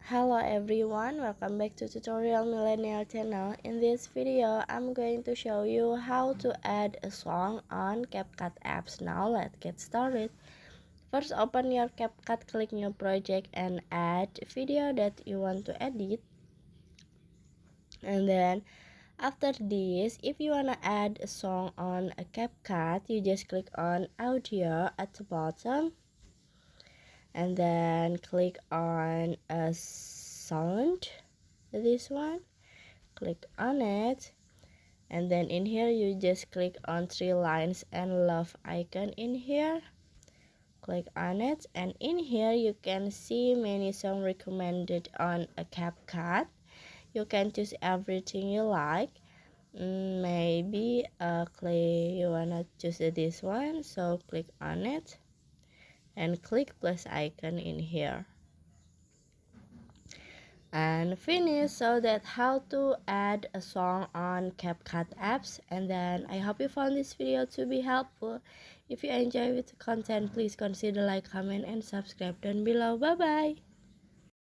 Hello everyone, welcome back to Tutorial Millennial channel. In this video, I'm going to show you how to add a song on CapCut apps. Now let's get started. First, open your CapCut, click new project and add video that you want to edit. And then after this, if you wanna add a song on a CapCut, you just click on audio at the bottom. And then click on a sound, this one, click on it, and then in here you just click on three lines and love icon in here, click on it, and in here you can see many songs recommended on a CapCut. You can choose everything you like. Maybe you wanna choose this one, so click on it and click plus icon in here and finish. So that's how to add a song on CapCut apps. And then I hope you found this video to be helpful. If you enjoy with the content, please consider like, comment and subscribe down below. Bye bye.